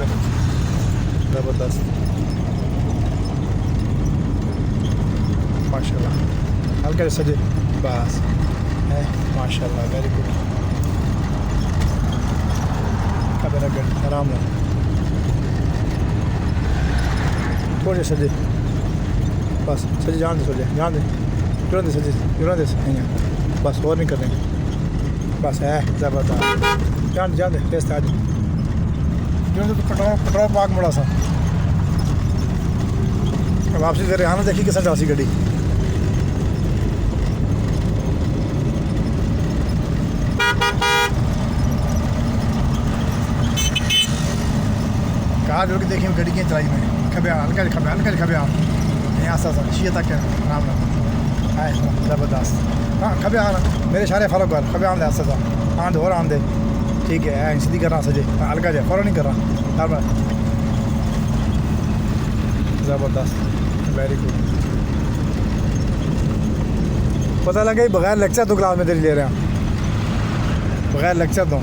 पे ज़बरदस्त माशाल्लाह हल्का सजे बस है माशाल्लाह वेरी गुड खबर गड आराम है थोड़े सजे बस सजे जान दे सजे जान दे जुड़ा दे सजे जुड़ा दे बस और नहीं करने बस है ज़बरदस्त जान दे तेज आज जो तो पेट्रोल पार्क बड़ा सा वापसी कर रहे देखी किस जासी गड्डी कार जो देखी गड्डी की चलाई में खबे हल्का यहाँ सा शीए तक है आराम है ज़बरदस्त हाँ खबे आना मेरे सारे फॉलो कर खबे आन दे सा हाँ दे और आन दे ठीक है सीधी कर रहा सजे हल्का जाए फॉलो नहीं कर रहा बार ज़बरदस्त वेरी गुड पता लगा बगैर लेक्चर तो क्लास में तेरी ले रहे हैं बगैर लेक्चर तो